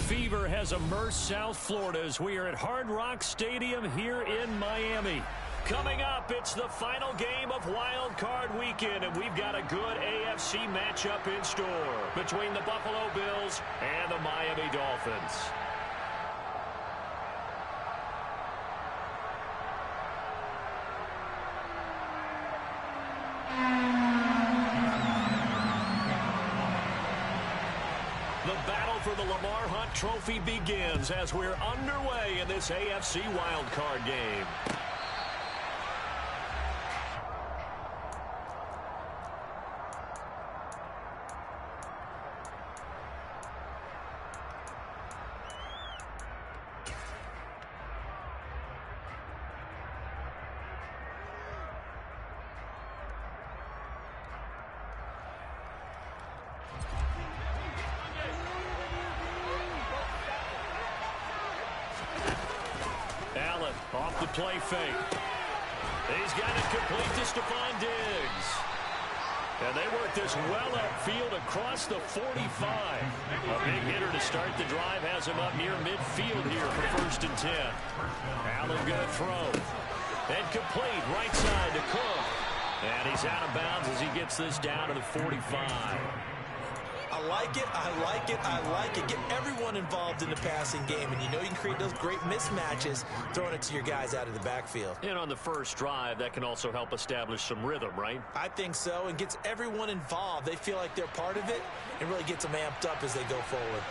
Fever has immersed South Florida as we are at Hard Rock Stadium here in Miami. Coming up, it's the final game of Wildcard Weekend, and we've got a good AFC matchup in store between the Buffalo Bills and the Miami Dolphins. For the Lamar Hunt Trophy begins as we're underway in this AFC wildcard game. Off the play fake. He's got it complete to Stephon Diggs. And they work this well upfield across the 45. A big hitter to start the drive has him up near midfield here for 1st and 10. Allen going to throw. And complete right side to Coop. And he's out of bounds as he gets this down to the 45. I like it, I like it, I like it. Get everyone involved in the passing game, and you know you can create those great mismatches throwing it to your guys out of the backfield. And on the first drive, that can also help establish some rhythm, right? I think so, and gets everyone involved. They feel like they're part of it, and really gets them amped up as they go forward.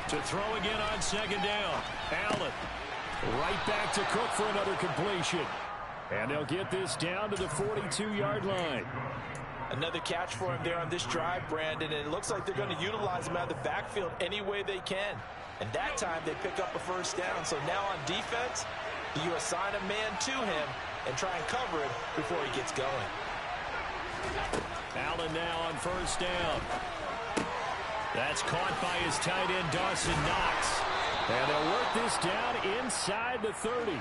To throw again on 2nd down. Allen right back to Cook for another completion. And they'll get this down to the 42-yard line. Another catch for him there on this drive, Brandon, and it looks like they're going to utilize him out of the backfield any way they can. And that time they pick up a 1st down. So now on defense, you assign a man to him and try and cover it before he gets going. Allen now on 1st down. That's caught by his tight end, Dawson Knox. And they'll work this down inside the 30.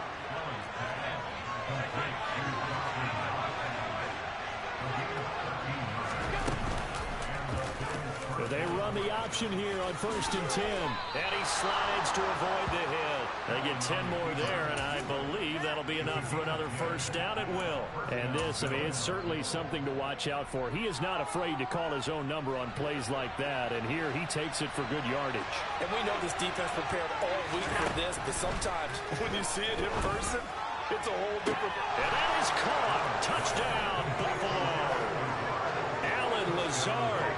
They run the option here on 1st and 10. And he slides to avoid the hit. They get 10 more there, and I believe that'll be enough for another 1st down at will. And this, I mean, it's certainly something to watch out for. He is not afraid to call his own number on plays like that, and here he takes it for good yardage. And we know this defense prepared all week for this, but sometimes when you see it in person, it's a whole different... And that is caught. Touchdown, Buffalo. Allen Lazard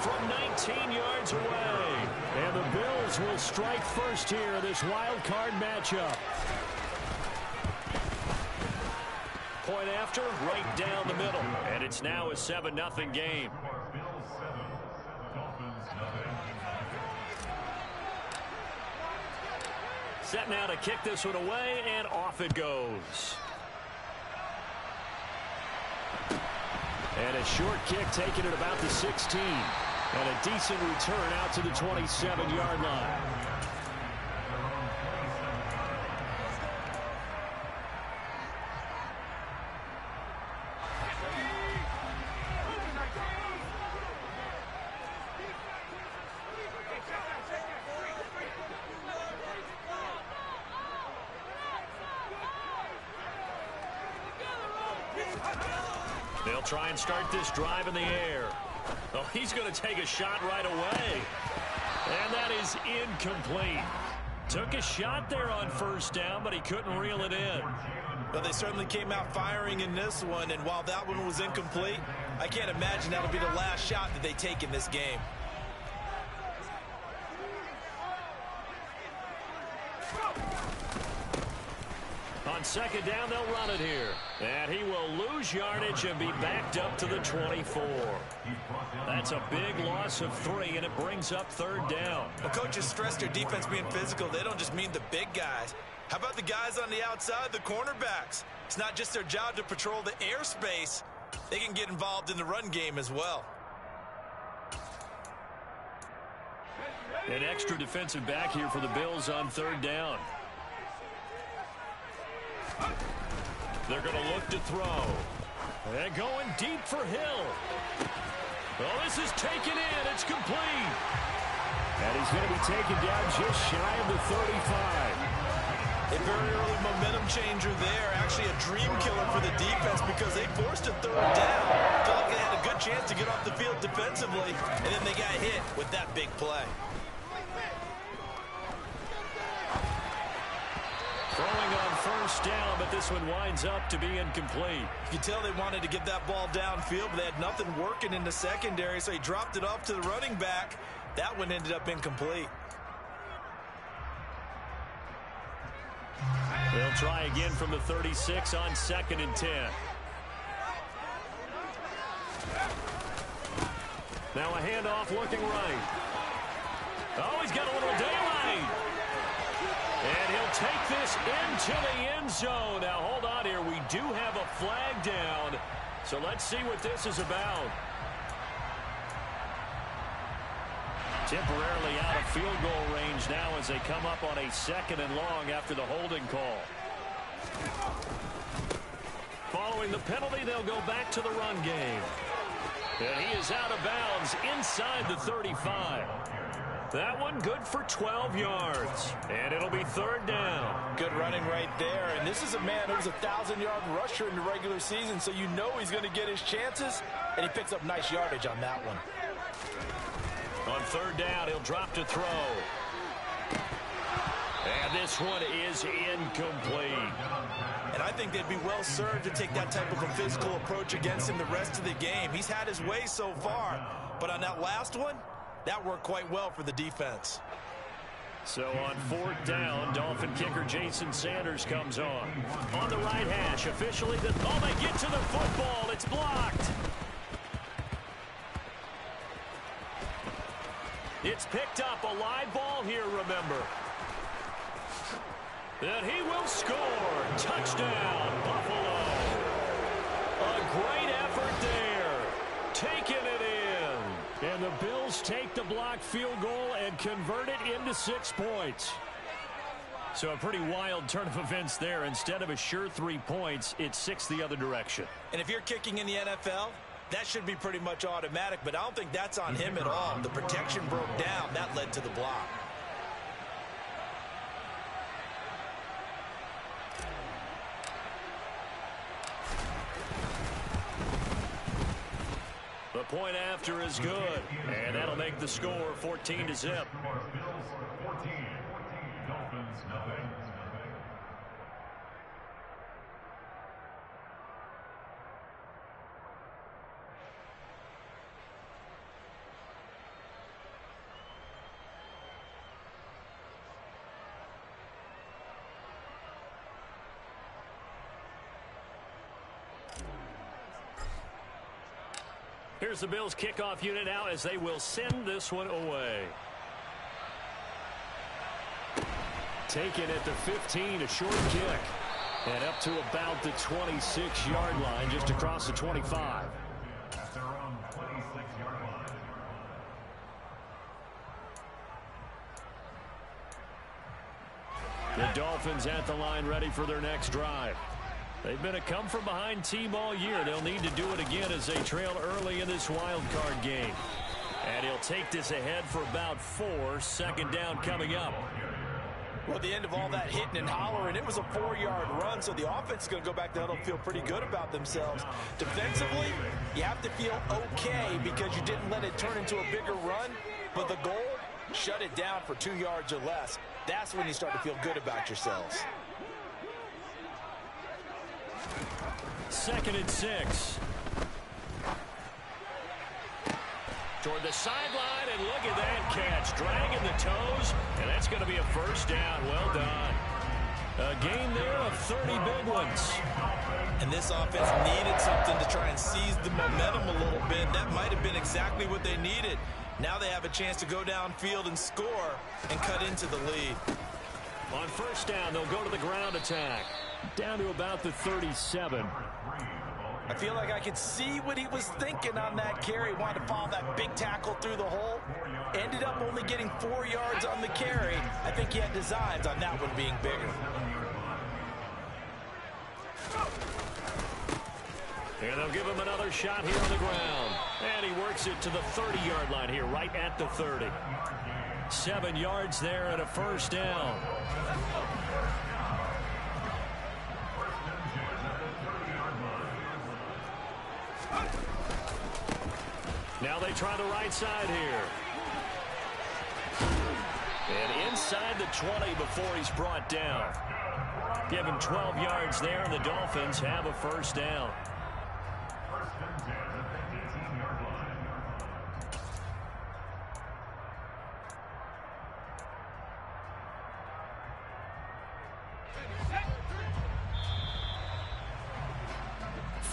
from 19 yards away. And the Bills will strike first here in this wild card matchup. Point after, right down the middle. And it's now a 7-0 game. Set now to kick this one away, and off it goes. And a short kick taken at about the 16. And a decent return out to the 27-yard line. They'll try and start this drive in the air. Oh, he's going to take a shot right away. And that is incomplete. Took a shot there on 1st down, but he couldn't reel it in. Well, they certainly came out firing in this one, and while that one was incomplete, I can't imagine that'll be the last shot that they take in this game. On on second down, they'll run it here. And he will lose yardage and be backed up to the 24. That's a big loss of 3, and it brings up third down. Well, coaches stress their defense being physical. They don't just mean the big guys. How about the guys on the outside, the cornerbacks? It's not just their job to patrol the airspace. They can get involved in the run game as well. An extra defensive back here for the Bills on third down. They're going to look to throw. And going deep for Hill. Well, this is taken in. It's complete. And he's going to be taken down just shy of the 35. A very early momentum changer there. Actually a dream killer for the defense because they forced a third down. Felt like they had a good chance to get off the field defensively, and then they got hit with that big play. Throwing on first down, but this one winds up to be incomplete. You can tell they wanted to get that ball downfield, but they had nothing working in the secondary, so he dropped it off to the running back. That one ended up incomplete. They'll try again from the 36 on 2nd and 10. Now a handoff looking right. Oh, he's got a little daylight. And he'll take this into the end zone. Now, hold on here. We do have a flag down. So let's see what this is about. Temporarily out of field goal range now as they come up on a 2nd and long after the holding call. Following the penalty, they'll go back to the run game. And he is out of bounds inside the 35. That one good for 12 yards. And it'll be third down. Good running right there. And this is a man who was a 1,000-yard rusher in the regular season, so you know he's going to get his chances. And he picks up nice yardage on that one. On third down, he'll drop to throw. And this one is incomplete. And I think they'd be well served to take that type of a physical approach against him the rest of the game. He's had his way so far. But on that last one, that worked quite well for the defense. So on fourth down, Dolphin kicker Jason Sanders comes on. On the right hash, officially, they get to the football. It's blocked. It's picked up, a live ball here, remember. And he will score. Touchdown, Buffalo. A great effort there. Taking it in. And the Bills take the blocked field goal and convert it into 6 points. So a pretty wild turn of events there. Instead of a sure 3 points, it's 6 the other direction. And if you're kicking in the NFL, that should be pretty much automatic, but I don't think that's on him at all. The protection broke down. That led to the block. The point after is good, and that'll make the score 14-0. Here's the Bills kickoff unit now as they will send this one away. Taken at the 15, a short kick. And up to about the 26-yard line, just across the 25. The Dolphins at the line ready for their next drive. They've been a come-from-behind team all year. They'll need to do it again as they trail early in this wild card game. And he'll take this ahead for about 4. 2nd down coming up. Well, at the end of all that hitting and hollering, it was a 4-yard run, so the offense is going to go back to huddle and feel pretty good about themselves. Defensively, you have to feel okay because you didn't let it turn into a bigger run, but the goal, shut it down for 2 yards or less. That's when you start to feel good about yourselves. 2nd and 6. Toward the sideline, and look at that catch. Dragging the toes, and that's going to be a first down. Well done. A gain there of 30 big ones. And this offense needed something to try and seize the momentum a little bit. That might have been exactly what they needed. Now they have a chance to go downfield and score and cut into the lead. On first down, they'll go to the ground attack. Down to about the 37. I feel like I could see what he was thinking on that carry. Wanted to follow that big tackle through the hole. Ended up only getting 4 yards on the carry. I think he had designs on that one being bigger. And they'll give him another shot here on the ground. And he works it to the 30-yard line here, right at the 30. 7 yards there and a first down. Now they try the right side here. And inside the 20 before he's brought down. Give him 12 yards there, and the Dolphins have a first down.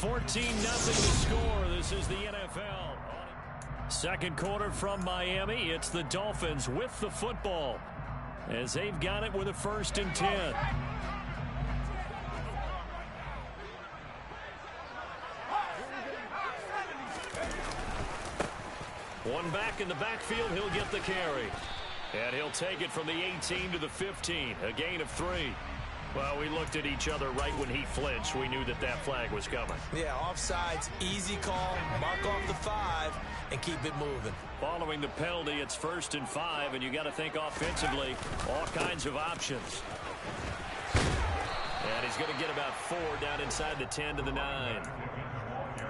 $14-0 to score. This is the NFL. Second quarter from Miami. It's the Dolphins with the football as they've got it with a 1st and 10. One back in the backfield. He'll get the carry. And he'll take it from the 18 to the 15. A gain of 3. Well, we looked at each other right when he flinched. We knew that that flag was coming. Yeah, offsides, easy call, mark off the 5, and keep it moving. Following the penalty, it's 1st and 5, and you got to think offensively, all kinds of options. And he's going to get about 4 down inside the 10 to the 9.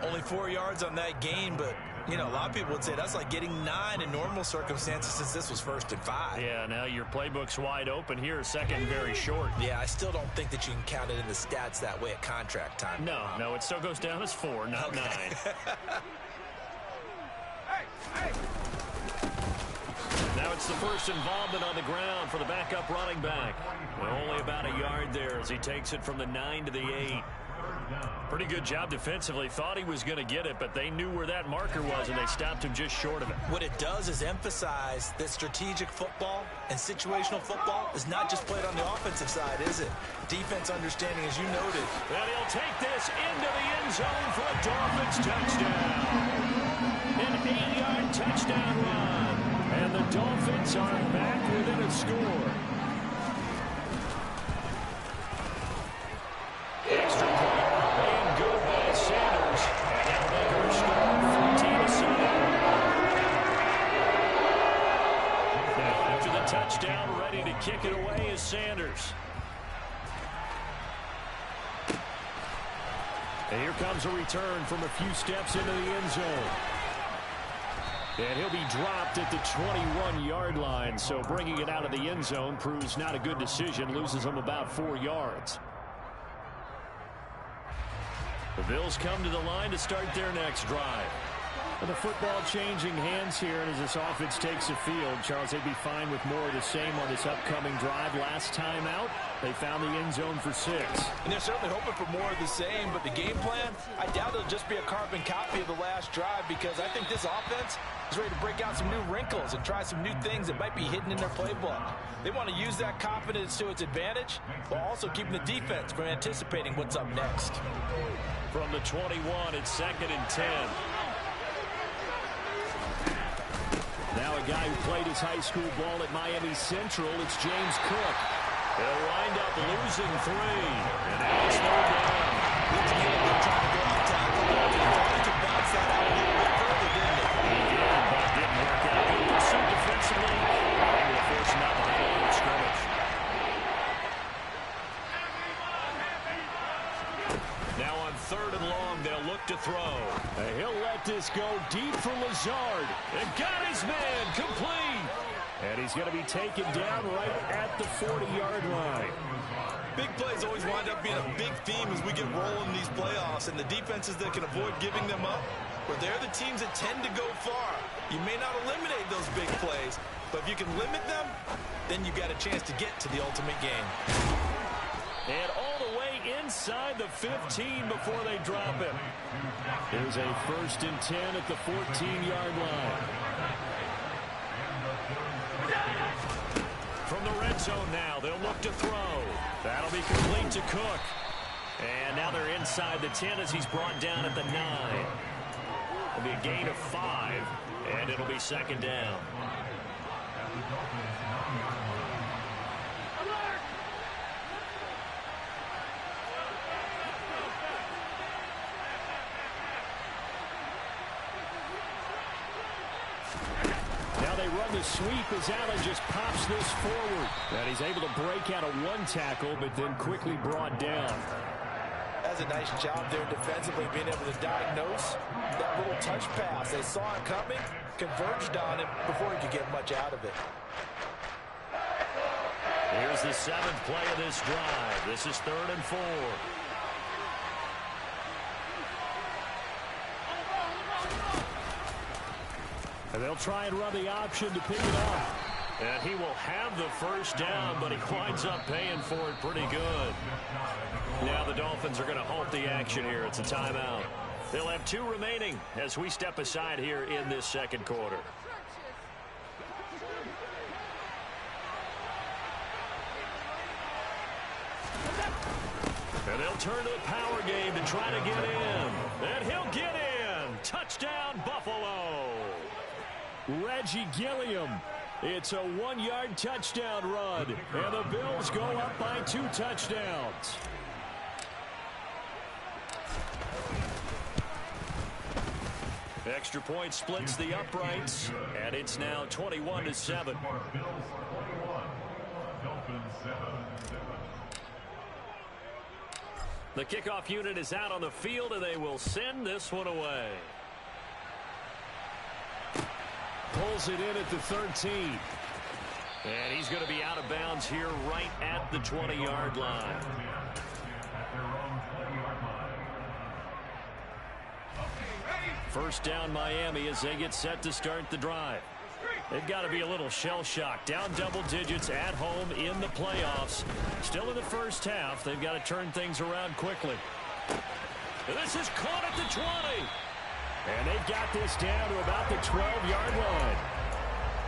Only 4 yards on that gain, but, you know, a lot of people would say that's like getting 9 in normal circumstances since this was 1st and 5. Yeah, now your playbook's wide open here, 2nd and very short. Yeah, I still don't think that you can count it in the stats that way at contract time. No, it still goes down as 4, not 9. Now it's the first involvement on the ground for the backup running back. Well, only about a yard there as he takes it from the 9 to the 8. Pretty good job defensively. Thought he was going to get it, but they knew where that marker was, and they stopped him just short of it. What it does is emphasize that strategic football and situational football is not just played on the offensive side, is it? Defense understanding, as you noted. And he'll take this into the end zone for a Dolphins touchdown. An 8-yard touchdown run. And the Dolphins are back within a score. Extra point. And good by Sanders. And that'll make our score 14-7. Now after the touchdown, ready to kick it away is Sanders. And here comes a return from a few steps into the end zone. And he'll be dropped at the 21-yard line, so bringing it out of the end zone proves not a good decision, loses him about 4 yards. The Bills come to the line to start their next drive. And the football changing hands here, and as this offense takes the field, Charles, they'd be fine with more of the same on this upcoming drive. Last time out, they found the end zone for 6. And they're certainly hoping for more of the same, but the game plan, I doubt it'll just be a carbon copy of the last drive, because I think this offense is ready to break out some new wrinkles and try some new things that might be hidden in their playbook. They want to use that confidence to its advantage, while also keeping the defense from anticipating what's up next. From the 21, it's 2nd and 10. Now a guy who played his high school ball at Miami Central, it's James Cook. He'll wind up losing 3. And now it's no down. Looks like they're trying to go out tackle. They could bounce that out a little bit further, didn't it? He did, but didn't work out. Good pursuit defensively. And we'll force him out behind the line of scrimmage. Now on 3rd and long, they'll look to throw. And he'll let this go deep for Lazard. And got his man complete. And he's going to be taken down right at the 40-yard line. Big plays always wind up being a big theme as we get rolling in these playoffs, and the defenses that can avoid giving them up, where they're the teams that tend to go far. You may not eliminate those big plays, but if you can limit them, then you've got a chance to get to the ultimate game. And all the way inside the 15 before they drop him. There's a 1st and 10 at the 14-yard line. From the red zone now, they'll look to throw. That'll be complete to Cook. And now they're inside the 10 as he's brought down at the 9. It'll be a gain of 5, and it'll be 2nd down. Now they run the sweep as Allen just pops this forward. And he's able to break out of 1 tackle, but then quickly brought down. That's a nice job there defensively, being able to diagnose that little touch pass. They saw it coming, converged on it before he could get much out of it. Here's the 7th play of this drive. This is 3rd and 4. And they'll try and run the option to pick it up. And he will have the 1st down, but he winds up paying for it pretty good. Now the Dolphins are going to halt the action here. It's a timeout. They'll have 2 remaining as we step aside here in this 2nd quarter. And they'll turn to the power game to try to get in. And he'll get in. Touchdown, Buffalo. Reggie Gilliam. It's a 1-yard touchdown run. And the Bills go up by 2 touchdowns. Extra point splits the uprights. And it's now 21-7. The kickoff unit is out on the field, and they will send this one away. Pulls it in at the 13. And he's going to be out of bounds here right at the 20-yard line. First down Miami as they get set to start the drive. They've got to be a little shell-shocked. Down double digits at home in the playoffs. Still in the first half. They've got to turn things around quickly. This is caught at the 20. And they've got this down to about the 12-yard line.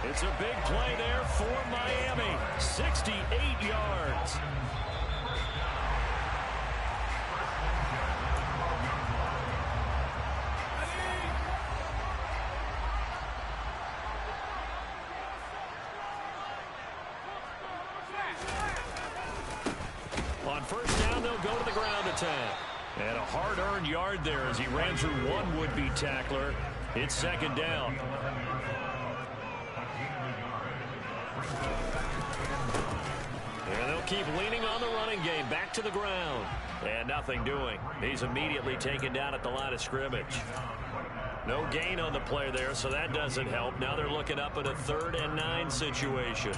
It's a big play there for Miami. 68 yards. On first down, they'll go to the ground attack. And a hard-earned yard there as he ran through one would-be tackler. It's 2nd down. And they'll keep leaning on the running game. Back to the ground. And nothing doing. He's immediately taken down at the line of scrimmage. No gain on the play there, so that doesn't help. Now they're looking up at a 3rd and 9 situation.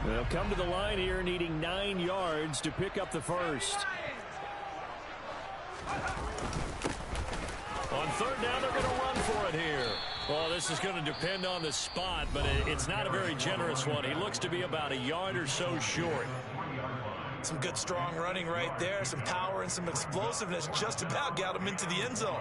They'll come to the line here needing 9 yards to pick up the first. On 3rd down, they're going to run for it here. Well, this is going to depend on the spot, but it's not a very generous one. He looks to be about a yard or so short. Some good, strong running right there. Some power and some explosiveness just about got him into the end zone.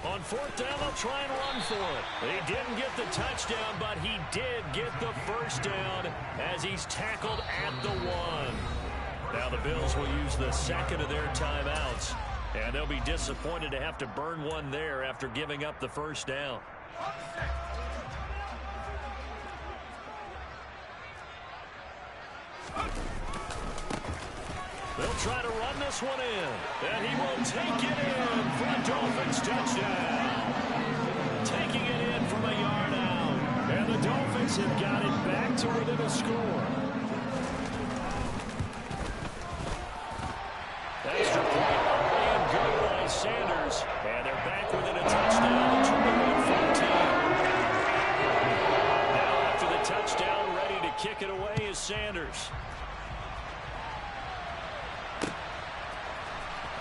On 4th down, they'll try and run for it. He didn't get the touchdown, but he did get the first down as he's tackled at the 1. Now the Bills will use the 2nd of their timeouts, and they'll be disappointed to have to burn one there after giving up the first down. They'll try to run this one in, and he will take it in for a Dolphins touchdown. Taking it in from a yard out, and the Dolphins have got it back to within a score. scores, and they're back within a touchdown. 21-14. Now after the touchdown, ready to kick it away is Sanders.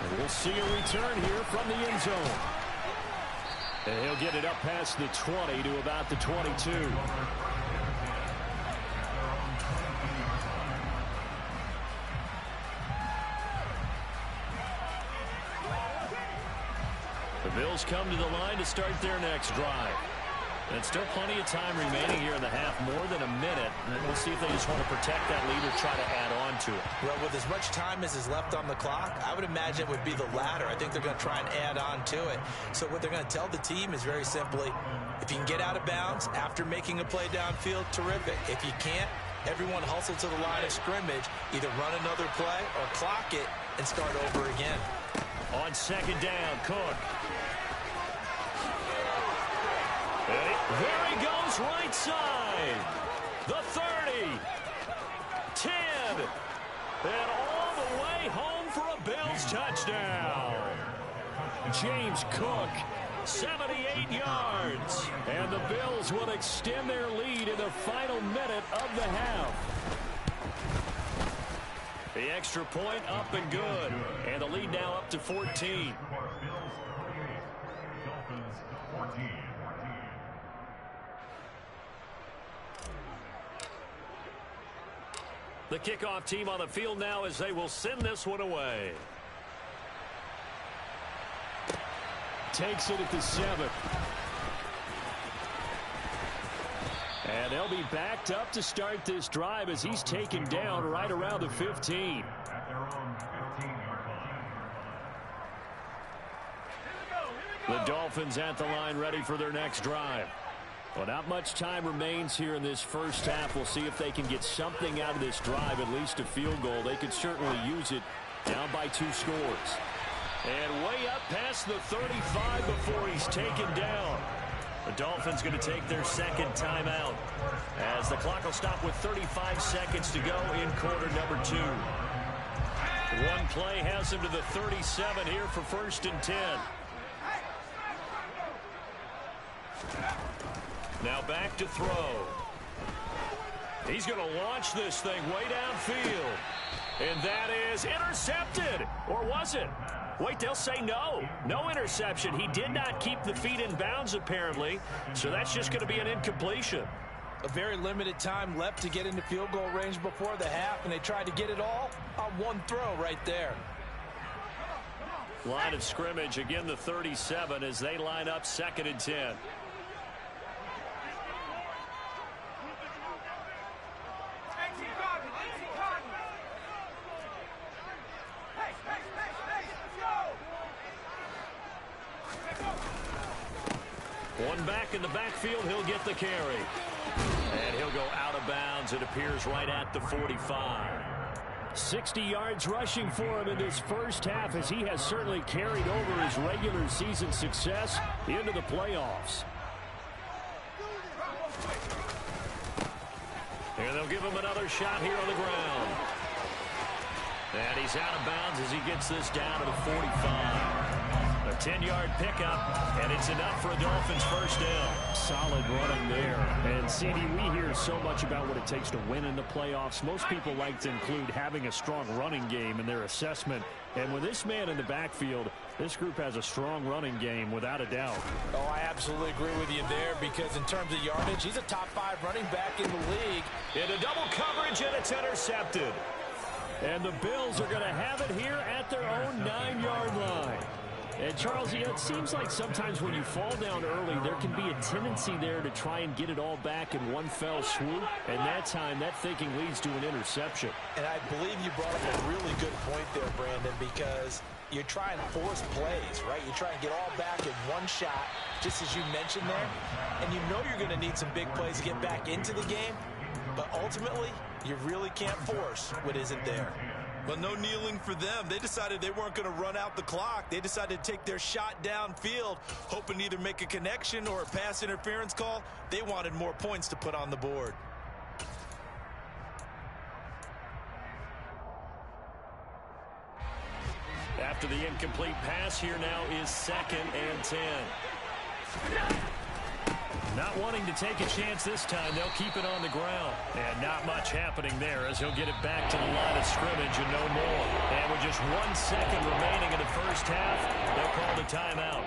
And we'll see a return here from the end zone. And he'll get it up past the 20 to about the 22. The Bills come to the line to start their next drive. And still plenty of time remaining here in the half, more than a minute. And we'll see if they just want to protect that lead or try to add on to it. Well, with as much time as is left on the clock, I would imagine it would be the latter. I think they're going to try and add on to it. So what they're going to tell the team is very simply, if you can get out of bounds after making a play downfield, terrific. If you can't, everyone hustle to the line of scrimmage, either run another play or clock it and start over again. On second down, Cook. There he goes, right side. The 30. 10. And all the way home for a Bills touchdown. James Cook, 78 yards. And the Bills will extend their lead in the final minute of the half. The extra point up and good. And the lead now up to 14. The kickoff team on the field now as they will send this one away. Takes it at the 7. And they'll be backed up to start this drive as he's taken down right around the 15. The Dolphins at the line ready for their next drive. Well, not much time remains here in this first half. We'll see if they can get something out of this drive, at least a field goal. They could certainly use it, down by 2 scores. And way up past the 35 before he's taken down. The Dolphins going to take their second timeout as the clock will stop with 35 seconds to go in quarter number 2. One play has him to the 37 here for 1st and 10. Now back to throw. He's going to launch this thing way downfield. And that is intercepted. Or was it? Wait, they'll say no. No interception. He did not keep the feet in bounds, apparently. So that's just going to be an incompletion. A very limited time left to get into field goal range before the half, and they tried to get it all on one throw right there. Line of scrimmage, again the 37 as they line up 2nd and 10. One back in the backfield, he'll get the carry. And he'll go out of bounds, it appears, right at the 45. 60 yards rushing for him in this first half as he has certainly carried over his regular season success into the playoffs. And they'll give him another shot here on the ground. And he's out of bounds as he gets this down to the 45. A 10-yard pickup, and it's enough for a Dolphins first down. Solid running there. And, CD, we hear so much about what it takes to win in the playoffs. Most people like to include having a strong running game in their assessment. And with this man in the backfield, this group has a strong running game without a doubt. Oh, I absolutely agree with you there because in terms of yardage, he's a top 5 running back in the league. Into double coverage, and it's intercepted. And the Bills are going to have it here at their own 9-yard line. And, Charles, you know, it seems like sometimes when you fall down early, there can be a tendency there to try and get it all back in one fell swoop. And that time, that thinking leads to an interception. And I believe you brought up a really good point there, Brandon, because you try and force plays, right? You try and get all back in one shot, just as you mentioned there. And you know you're going to need some big plays to get back into the game. But ultimately, you really can't force what isn't there. Well, no kneeling for them. They decided they weren't going to run out the clock. They decided to take their shot downfield, hoping to either make a connection or a pass interference call. They wanted more points to put on the board. after the incomplete pass. Here now is 2nd and 10. Not wanting to take a chance this time. They'll keep it on the ground. And not much happening there as he'll get it back to the line of scrimmage and no more. And with just 1 second remaining in the first half, they'll call the timeout.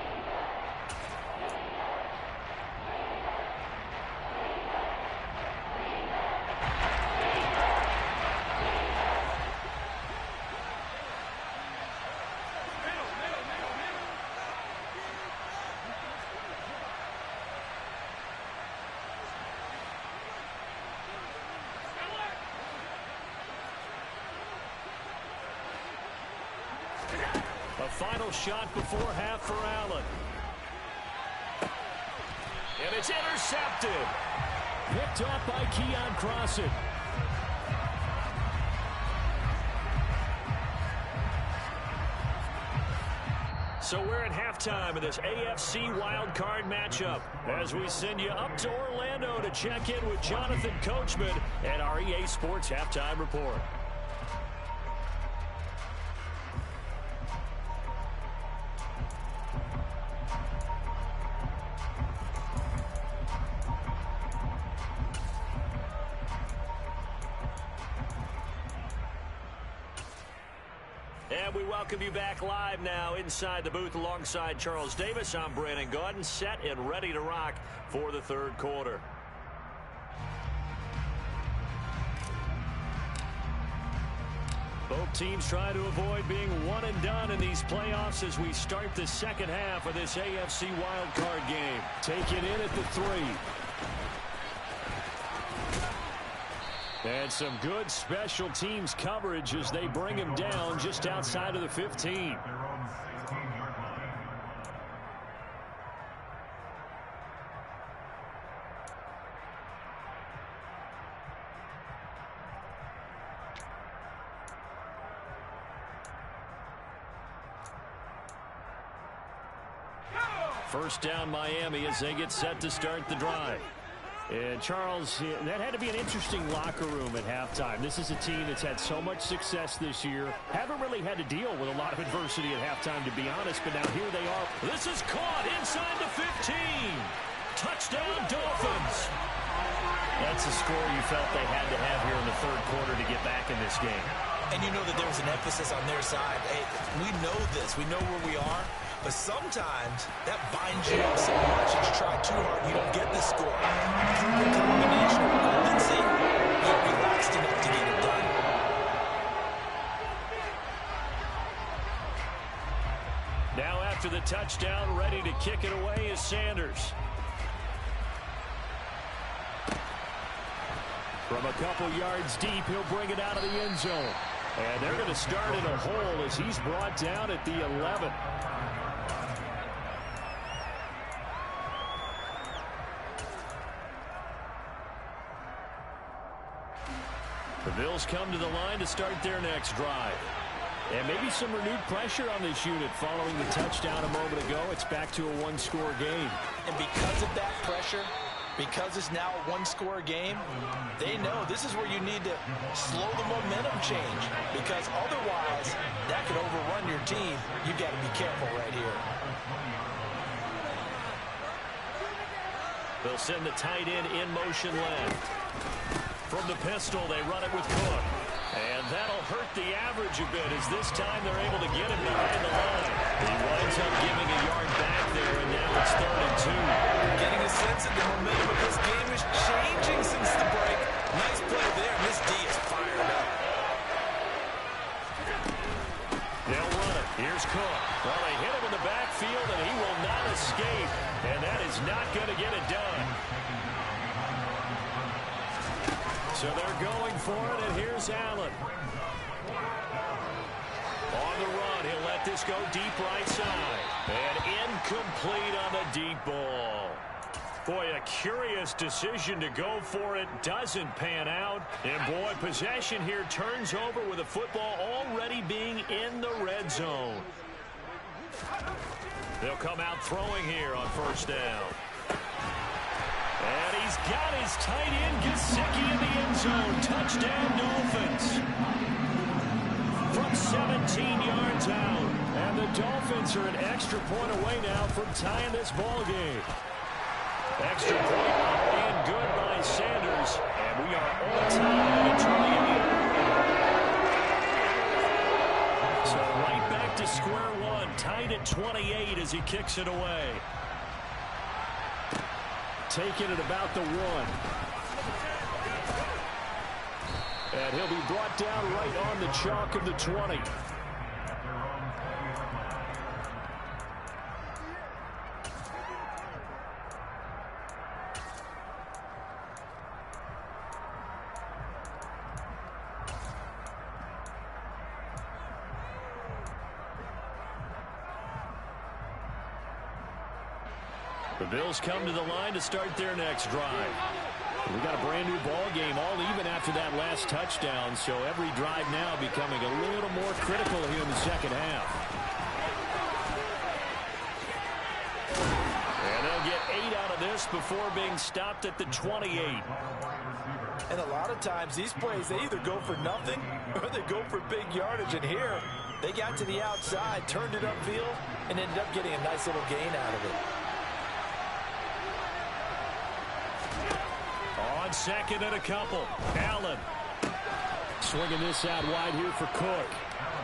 A final shot before half for Allen. And it's intercepted. Picked off by Keon Crossen. So we're at halftime of this AFC Wildcard matchup as we send you up to Orlando to check in with Jonathan Coachman and our EA Sports Halftime Report. And we welcome you back live now inside the booth alongside Charles Davis. I'm Brandon Gaudin, set and ready to rock for the third quarter. Both teams try to avoid being one and done in these playoffs as we start the second half of this AFC wildcard game. Take it in at the 3. And some good special teams coverage as they bring him down just outside of the 15. First down Miami as they get set to start the drive. And Charles, that had to be an interesting locker room at halftime. This is a team that's had so much success this year. Haven't really had to deal with a lot of adversity at halftime, to be honest, but now here they are. This is caught inside the 15. Touchdown, Dolphins. That's a score you felt they had to have here in the third quarter to get back in this game. And you know that there was an emphasis on their side. Hey, we know this. We know where we are. But sometimes that binds you up so much that you try too hard, you don't get the score. Through a combination of urgency, you're relaxed enough to get it done. Now after the touchdown, ready to kick it away is Sanders. From a couple yards deep, he'll bring it out of the end zone. And they're going to start in a hole as he's brought down at the 11. The Bills come to the line to start their next drive. And maybe some renewed pressure on this unit following the touchdown a moment ago. It's back to a one-score game. And because of that pressure, because it's now a one-score game, they know this is where you need to slow the momentum change. Because otherwise, that could overrun your team. You've got to be careful right here. They'll send the tight end in motion left. From the pistol, they run it with Coop. And that'll hurt the average a bit as this time they're able to get him behind the line. He winds up giving a yard back there, and now it's 3rd and 2. Getting a sense that the momentum of this game is changing since the break. Nice play there, and this D is fired up. They'll run it. Here's Coop. Well, they hit him in the backfield, and he will not escape. And that is not going to get it done. So they're going for it, and here's Allen. On the run, he'll let this go deep right side. And incomplete on the deep ball. Boy, a curious decision to go for it. Doesn't pan out. And boy, possession here turns over with the football already being in the red zone. They'll come out throwing here on first down. And he's got his tight end, Gesicki, in the end zone. Touchdown, Dolphins. From 17 yards out. And the Dolphins are an extra point away now from tying this ball game. Extra point up and good by Sanders. And we are all tied at 28. So right back to square one. Tied at 28 as he kicks it away. Taking it about the 1. And he'll be brought down right on the chalk of the 20. The Bills come to the line to start their next drive. We got a brand new ball game, all even after that last touchdown, so every drive now becoming a little more critical here in the second half. And they'll get 8 out of this before being stopped at the 28. And a lot of times these plays, they either go for nothing or they go for big yardage. And here, they got to the outside, turned it upfield, and ended up getting a nice little gain out of it. On second and a couple, Allen swinging this out wide here for Cook.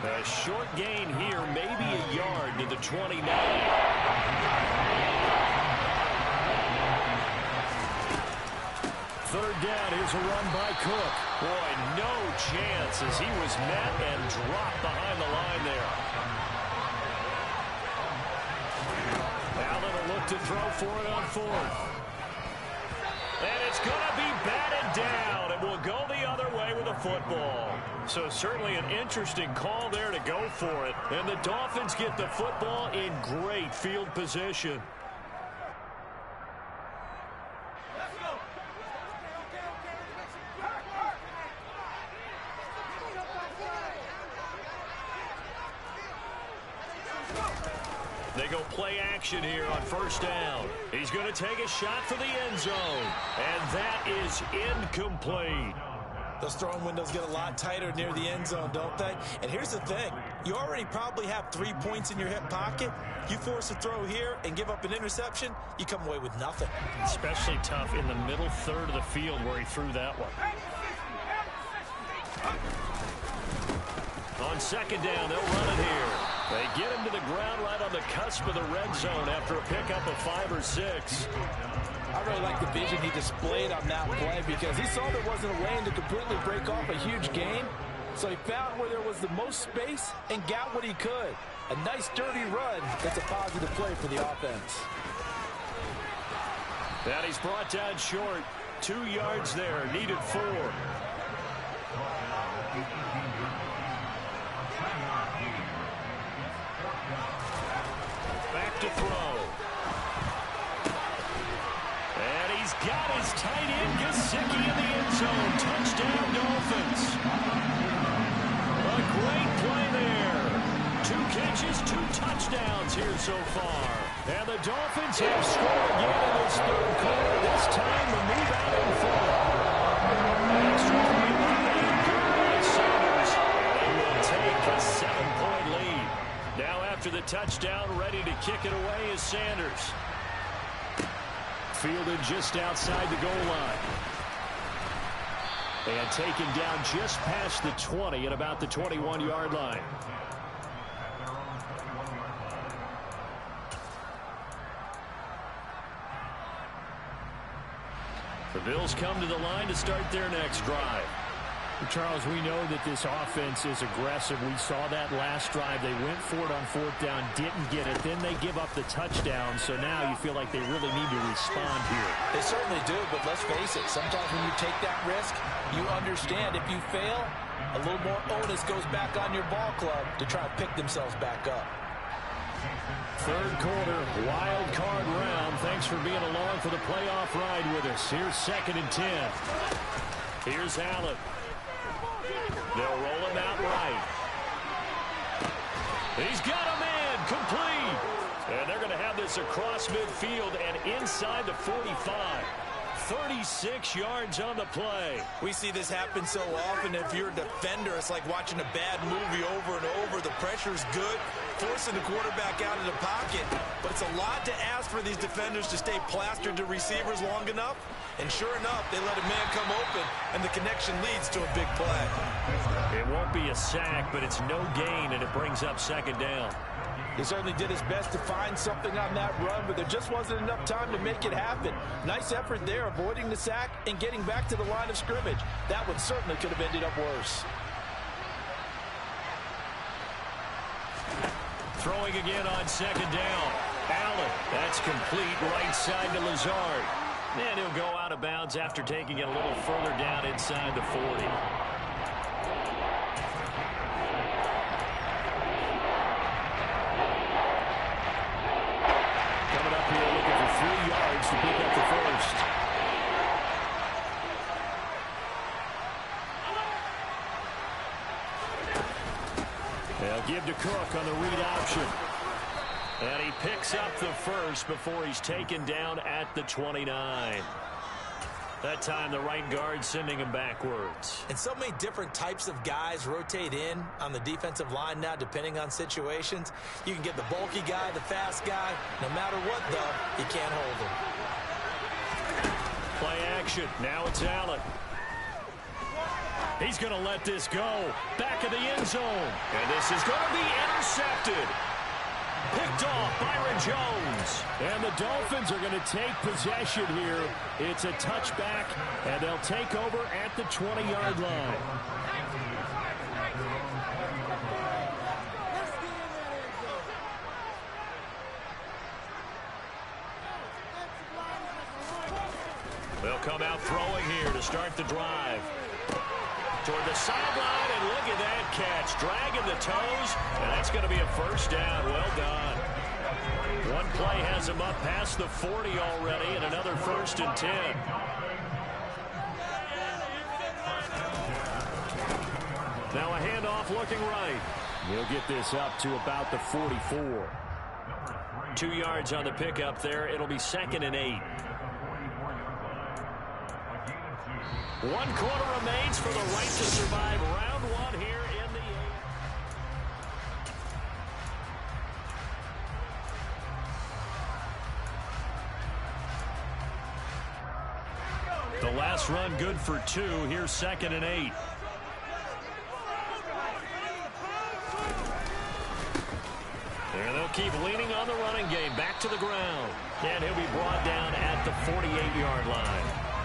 A short gain here, maybe a yard to the 29. Third down, here's a run by Cook. Boy, no chance as he was met and dropped behind the line there. Allen will look to throw for it on 4th. And it's going to be batted down, and will go the other way with the football. So certainly an interesting call there to go for it. And the Dolphins get the football in great field position. They go play action here on first down. He's going to take a shot for the end zone. And that is incomplete. Those throwing windows get a lot tighter near the end zone, don't they? And here's the thing. You already probably have 3 points in your hip pocket. You force a throw here and give up an interception, you come away with nothing. Especially tough in the middle third of the field where he threw that one. On second down, they'll run it here. They get him to the ground right on the cusp of the red zone after a pickup of 5 or 6. I really like the vision he displayed on that play because he saw there wasn't a lane to completely break off a huge gain. So he found where there was the most space and got what he could. A nice dirty run. That's a positive play for the offense. That he's brought down short. 2 yards there. Needed 4. Back to throw. And he's got his tight end Gesicki in the end zone. Touchdown Dolphins. A great play there. 2 catches, 2 touchdowns here so far. And the Dolphins have scored again in this third quarter. This time the move out in front. Extra point and good by Sanders. They will take a 7-point lead. Now after the touchdown, ready to kick it away is Sanders. Fielded just outside the goal line. And taken down just past the 20 at about the 21-yard line. The Bills come to the line to start their next drive. Charles, we know that this offense is aggressive. We saw that last drive. They went for it on 4th down, didn't get it. Then they give up the touchdown. So now you feel like they really need to respond here. They certainly do, but let's face it. Sometimes when you take that risk, you understand if you fail, a little more onus goes back on your ball club to try to pick themselves back up. Third quarter, wild card round. Thanks for being along for the playoff ride with us. Here's 2nd and 10. Here's Allen. They'll roll him out right. He's got a man complete. And they're going to have this across midfield and inside the 45. 36 yards on the play. We see this happen so often. If you're a defender, it's like watching a bad movie over and over. The pressure's good, forcing the quarterback out of the pocket. But it's a lot to ask for these defenders to stay plastered to receivers long enough. And sure enough, they let a man come open, and the connection leads to a big play. It won't be a sack, but it's no gain, and it brings up second down. He certainly did his best to find something on that run, but there just wasn't enough time to make it happen. Nice effort there, avoiding the sack and getting back to the line of scrimmage. That one certainly could have ended up worse. Throwing again on second down. Allen, that's complete right side to Lazard. And he'll go out of bounds after taking it a little further down inside the 40. To pick up the first. They'll give to Cook on the read option. And he picks up the first before he's taken down at the 29. That time the right guard sending him backwards. And so many different types of guys rotate in on the defensive line now, depending on situations. You can get the bulky guy, the fast guy. No matter what, though, you can't hold him. Play action. Now it's Allen. He's going to let this go. Back of the end zone. And this is going to be intercepted. Picked off Byron Jones. And the Dolphins are going to take possession here. It's a touchback, and they'll take over at the 20-yard line. They'll come out throwing here to start the drive. Toward the sideline, and look at that catch. Dragging the toes, and that's going to be a first down. Well done. One play has him up past the 40 already, and another 1st and 10. Now a handoff looking right. He'll get this up to about the 44. 2 yards on the pickup there. It'll be 2nd and 8. 1 quarter remains for the right to survive round 1 here in the 8th. The last run good for 2. Here's 2nd and 8. And they'll keep leaning on the running game. Back to the ground. And he'll be brought down at the 48-yard line.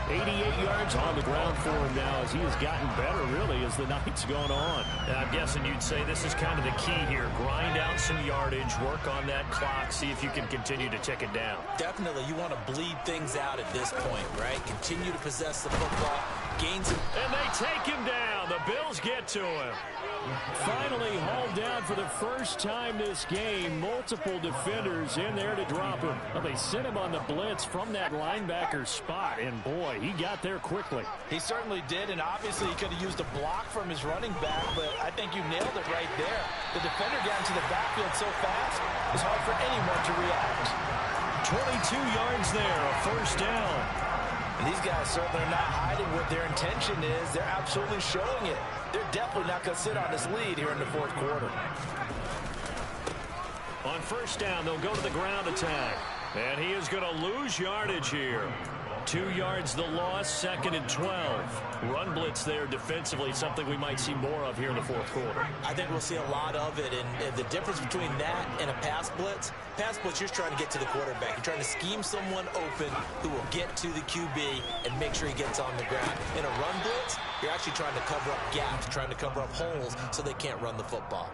88 yards on the ground for him now as he has gotten better, really, as the night's gone on. And I'm guessing you'd say this is kind of the key here. Grind out some yardage, work on that clock, see if you can continue to tick it down. Definitely, you want to bleed things out at this point, right? Continue to possess the football, gain some... And they take him down. The Bills get to him. Finally hauled down for the first time this game. Multiple defenders in there to drop him. Well, they sent him on the blitz from that linebacker spot, and boy, he got there quickly. He certainly did, and obviously he could have used a block from his running back, but I think you nailed it right there. The defender got into the backfield so fast, it was hard for anyone to react. 22 yards there, a first down. And these guys certainly are not hiding what their intention is. They're absolutely showing it. They're definitely not going to sit on this lead here in the 4th quarter. On first down, they'll go to the ground attack. And he is going to lose yardage here. 2 yards the loss, 2nd and 12. Run blitz there defensively, something we might see more of here in the 4th quarter. I think we'll see a lot of it, and the difference between that and a pass blitz, you're trying to get to the quarterback. You're trying to scheme someone open who will get to the QB and make sure he gets on the ground. In a run blitz, you're actually trying to cover up gaps, trying to cover up holes so they can't run the football.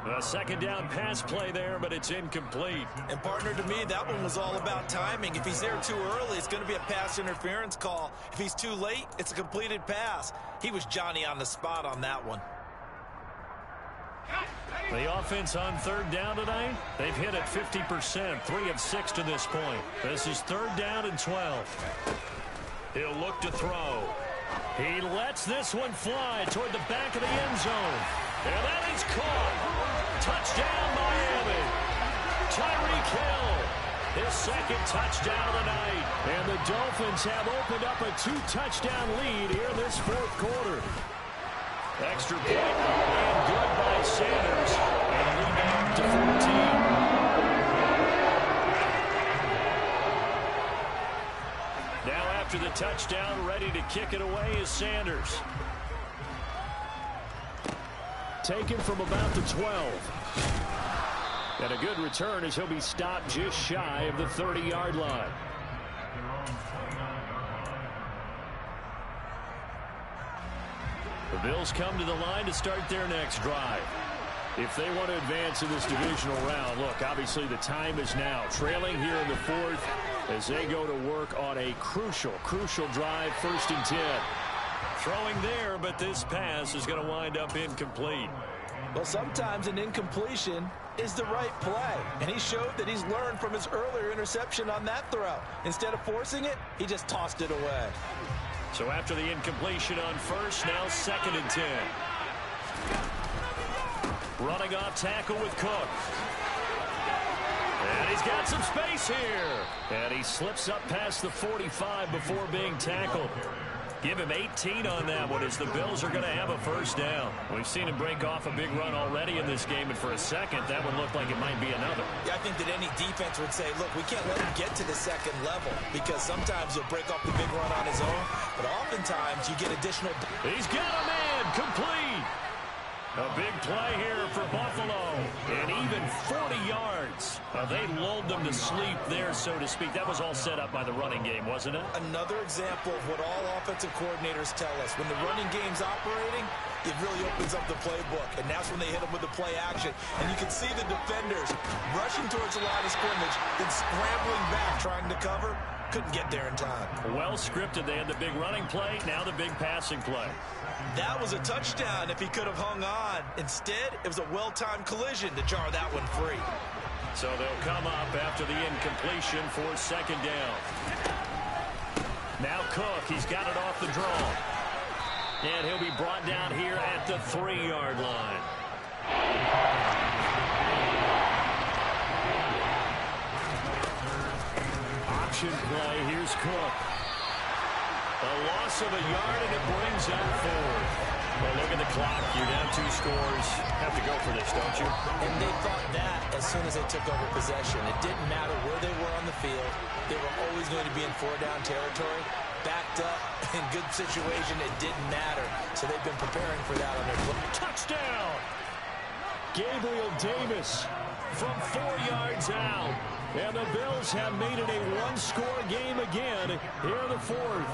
A 2nd down pass play there, but it's incomplete. And partner, to me, that one was all about timing. If he's there too early, it's going to be a pass interference call. If he's too late, it's a completed pass. He was Johnny on the spot on that one. The offense on 3rd down tonight, they've hit at 50%, 3 of 6 to this point. This is 3rd down and 12. He'll look to throw. He lets this one fly toward the back of the end zone. And that is caught. Touchdown, Miami. Tyreek Hill. His second touchdown of the night. And the Dolphins have opened up a 2-touchdown lead here in this fourth quarter. Extra point and good by Sanders. And a lead back to 14. Now after the touchdown, ready to kick it away is Sanders. Taken from about the 12. And a good return as he'll be stopped just shy of the 30-yard line. The Bills come to the line to start their next drive. If they want to advance in this divisional round, look, obviously the time is now. Trailing here in the fourth as they go to work on a crucial drive, 1st and 10. Throwing there, but this pass is going to wind up incomplete. Well, sometimes an incompletion is the right play, and he showed that he's learned from his earlier interception on that throw. Instead of forcing it, he just tossed it away. So after the incompletion on first, now 2nd and 10. Running off tackle with Cook. And he's got some space here. And he slips up past the 45 before being tackled. Give him 18 on that one as the Bills are going to have a first down. We've seen him break off a big run already in this game, and for a second, that one looked like it might be another. Yeah, I think that any defense would say, look, we can't let him get to the second level because sometimes he'll break off the big run on his own, but oftentimes you get additional. He's got a man complete. A big play here for Buffalo, and even 40 yards. They lulled them to sleep there, so to speak. That was all set up by the running game, wasn't it? Another example of what all offensive coordinators tell us. When the running game's operating, it really opens up the playbook, and that's when they hit them with the play action. And you can see the defenders rushing towards the line of scrimmage, then scrambling back, trying to cover. Couldn't get there in time. Well scripted. They had the big running play, now the big passing play. That was a touchdown if he could have hung on. Instead, it was a well-timed collision to jar that one free. So they'll come up after the incompletion for 2nd down. Now Cook, he's got it off the draw. And he'll be brought down here at the 3-yard line. Option play, here's Cook. A loss of a yard, and it brings up 4th. Well, look at the clock. You're down 2 scores. Have to go for this, don't you? And they thought that as soon as they took over possession. It didn't matter where they were on the field. They were always going to be in 4-down territory. Backed up, in good situation, it didn't matter. So they've been preparing for that on their play. Touchdown! Gabriel Davis from 4 yards out. And the Bills have made it a 1-score game again here in the 4th.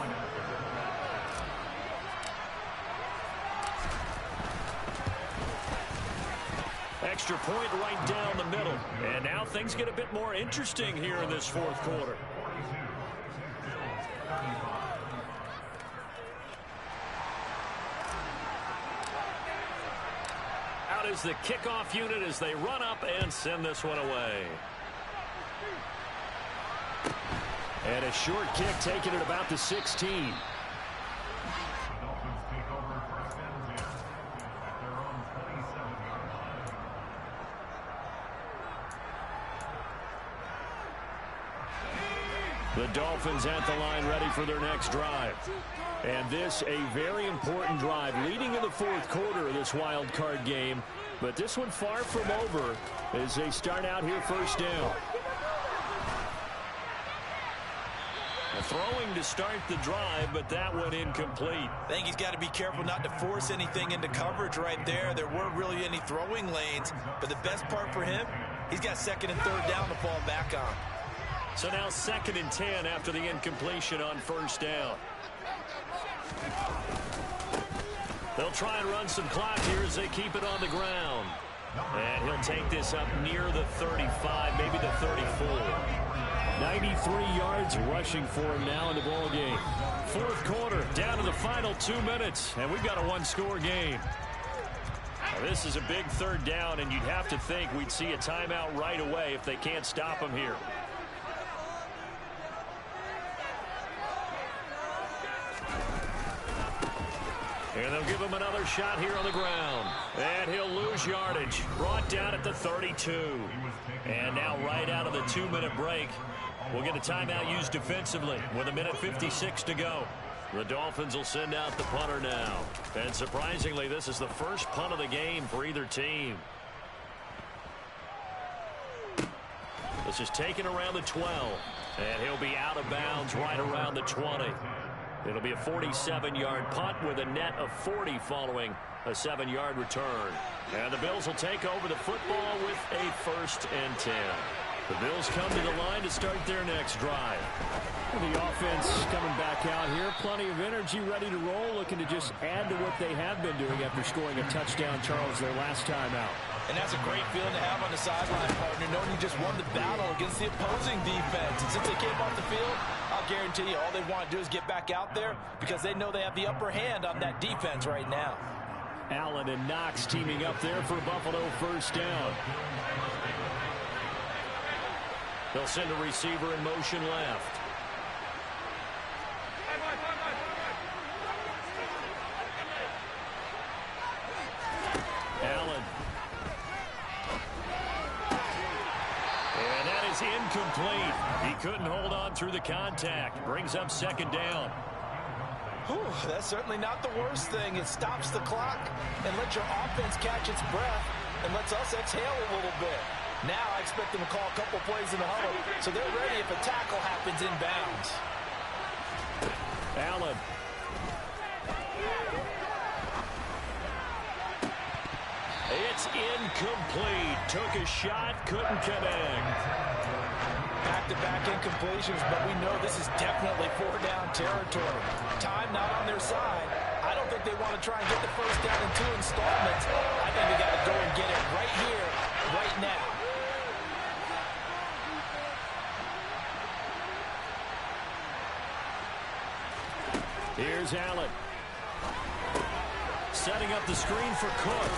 Extra point right down the middle. And now things get a bit more interesting here in this 4th quarter. Out is the kickoff unit as they run up and send this one away. And a short kick taken at about the 16. The Dolphins at the line ready for their next drive. And this a very important drive leading in the 4th quarter of this wild card game. But this one far from over as they start out here 1st down. Throwing to start the drive, but that one incomplete. I think he's got to be careful not to force anything into coverage right there. There weren't really any throwing lanes, but the best part for him, he's got 2nd and 3rd down to fall back on. So now 2nd and 10 after the incompletion on 1st down. They'll try and run some clock here as they keep it on the ground. And he'll take this up near the 35, maybe the 34. 93 yards rushing for him now in the ball game. 4th quarter, down to the final 2 minutes, and we've got a 1-score game. Now, this is a big 3rd down, and you'd have to think we'd see a timeout right away if they can't stop him here. And they'll give him another shot here on the ground. And he'll lose yardage. Brought down at the 32. And now right out of the 2-minute break, We'll get a timeout used defensively with 1:56 to go. The Dolphins will send out the punter now. And surprisingly, this is the first punt of the game for either team. This is taken around the 12. And he'll be out of bounds right around the 20. It'll be a 47-yard punt with a net of 40 following a 7-yard return. And the Bills will take over the football with a 1st and 10. The Bills come to the line to start their next drive. The offense coming back out here. Plenty of energy, ready to roll, looking to just add to what they have been doing after scoring a touchdown, Charles, their last time out. And that's a great feeling to have on the sideline, partner, knowing you just won the battle against the opposing defense. And since they came off the field, I'll guarantee you all they want to do is get back out there because they know they have the upper hand on that defense right now. Allen and Knox teaming up there for Buffalo 1st down. They'll send a receiver in motion left. Allen. And that is incomplete. He couldn't hold on through the contact. Brings up 2nd down. Whew, that's certainly not the worst thing. It stops the clock and lets your offense catch its breath and lets us exhale a little bit. Now I expect them to call a couple plays in the huddle, so they're ready if a tackle happens inbounds. Allen. It's incomplete. Took a shot, couldn't connect. Back-to-back incompletions, but we know this is definitely 4-down territory. Time not on their side. I don't think they want to try and get the 1st down in 2 installments. I think they got to go and get it right here, right now. Here's Allen. Setting up the screen for Cook.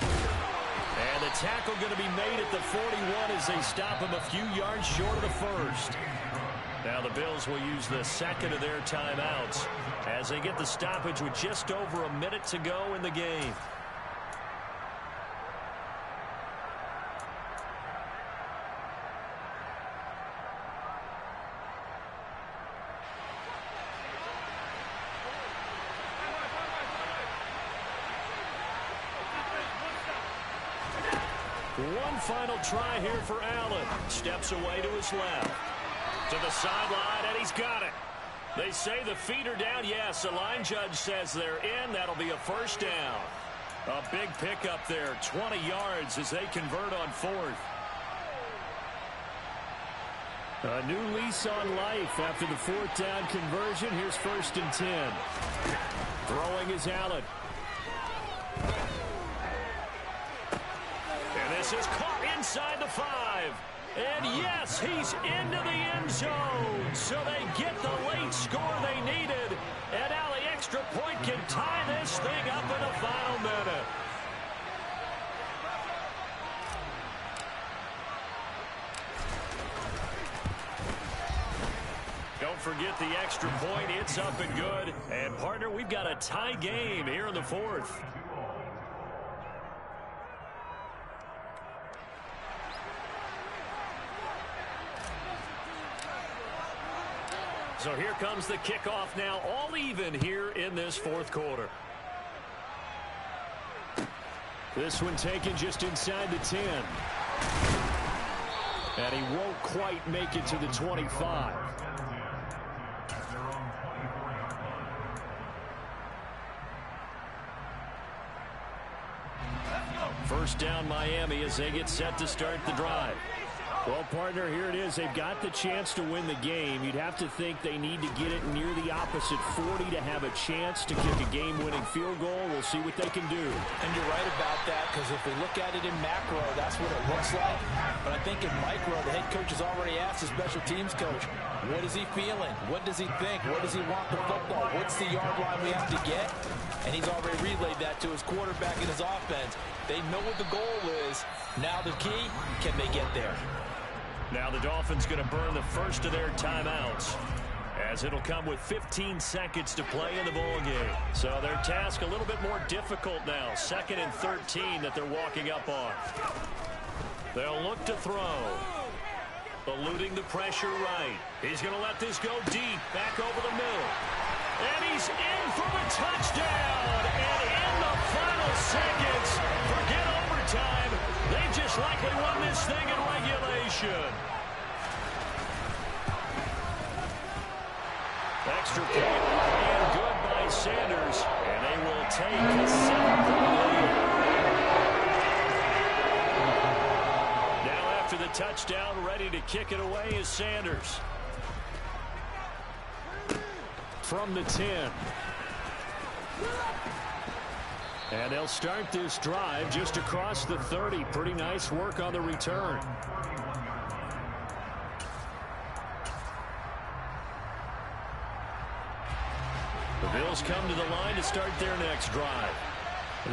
And the tackle going to be made at the 41 as they stop him a few yards short of the 1st. Now the Bills will use the 2nd of their timeouts as they get the stoppage with just over a minute to go in the game. One final try here for Allen. Steps away to his left. To the sideline, and he's got it. They say the feet are down. Yes, the line judge says they're in. That'll be a 1st down. A big pickup there, 20 yards as they convert on 4th. A new lease on life after the 4th down conversion. Here's 1st and 10. Throwing is Allen. And this is caught inside the 5. And yes, he's into the end zone. So they get the late score they needed. And now the extra point can tie this thing up in the final minute. Don't forget the extra point. It's up and good. And, partner, we've got a tie game here in the 4th. So here comes the kickoff now, all even here in this 4th quarter. This one taken just inside the 10. And he won't quite make it to the 25. First down Miami as they get set to start the drive. Well, partner, here it is. They've got the chance to win the game. You'd have to think they need to get it near the opposite 40 to have a chance to kick a game-winning field goal. We'll see what they can do. And you're right about that, because if we look at it in macro, that's what it looks like. But I think in micro, the head coach has already asked the special teams coach, what is he feeling? What does he think? Where does he want the football? What's the yard line we have to get? And he's already relayed that to his quarterback and his offense. They know what the goal is. Now the key, can they get there? Now the Dolphins going to burn the first of their timeouts, as it'll come with 15 seconds to play in the ball game. So their task a little bit more difficult now. 2nd and 13 that they're walking up on. They'll look to throw. Eluding the pressure right. He's going to let this go deep, back over the middle. And he's in for the touchdown. And in the final seconds, forget overtime. They just likely won this thing in regulation. Extra point and good by Sanders. And they will take a 7-point lead. Now after the touchdown, ready to kick it away is Sanders. From the 10. And they'll start this drive just across the 30. Pretty nice work on the return. The Bills come to the line to start their next drive.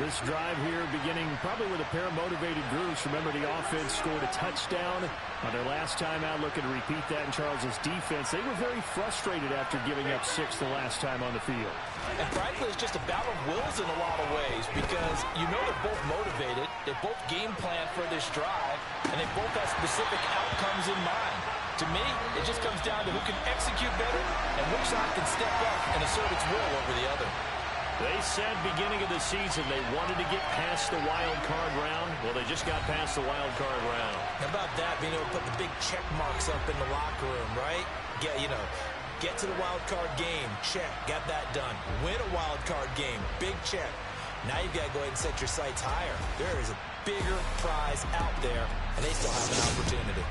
This drive here beginning probably with a pair of motivated groups. Remember, the offense scored a touchdown on their last time out. Looking to repeat that in Charles's defense. They were very frustrated after giving up 6 the last time on the field. And frankly, it's just a battle of wills in a lot of ways because you know they're both motivated. They both game plan for this drive, and they both have specific outcomes in mind. To me, it just comes down to who can execute better and which side can step up and assert its will over the other. They said beginning of the season they wanted to get past the wild card round. Well, they just got past the wild card round. How about that, being able to put the big check marks up in the locker room, right? Get to the wild card game, check, got that done. Win a wild card game, big check. Now you've got to go ahead and set your sights higher. There is a bigger prize out there, and they still have an opportunity.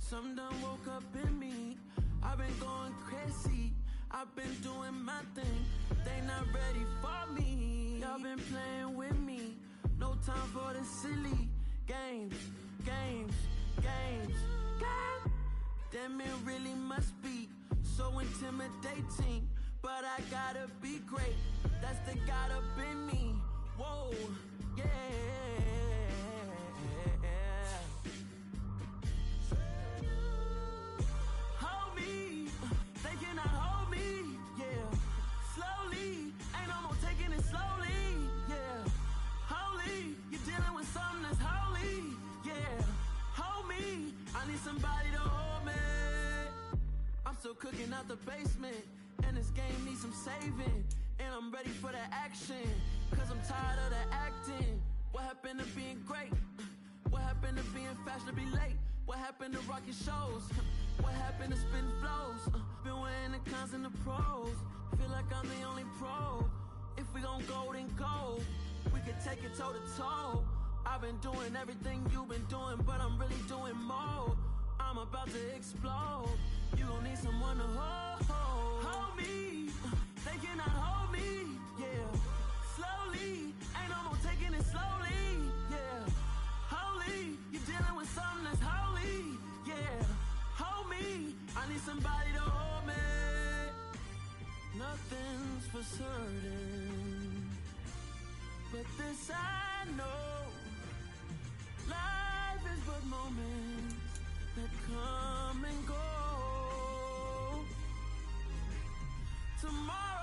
Something done woke up in me. I've been going crazy. I've been doing my thing. They not ready for me. Y'all been playing with me. No time for the silly games. Damn, it really must be so intimidating. But I gotta be great. That's the God up in me. Whoa, yeah. Somebody to hold me. I'm still cooking out the basement, and this game needs some saving. And I'm ready for the action, cause I'm tired of the acting. What happened to being great? What happened to being fashionably late? What happened to rocking shows? What happened to spitting flows? Been weighing the cons and the pros. Feel like I'm the only pro. If we gon' go, then go. We could take it toe to toe. I've been doing everything you've been doing, but I'm really doing more. I'm about to explode. You gon' need someone to hold me. They cannot hold me, yeah. Slowly, ain't no more taking it slowly, yeah. Holy, you're dealing with something that's holy, yeah. Hold me, I need somebody to hold me. Nothing's for sure. burden. But this I know, life is but moments that come and go. Tomorrow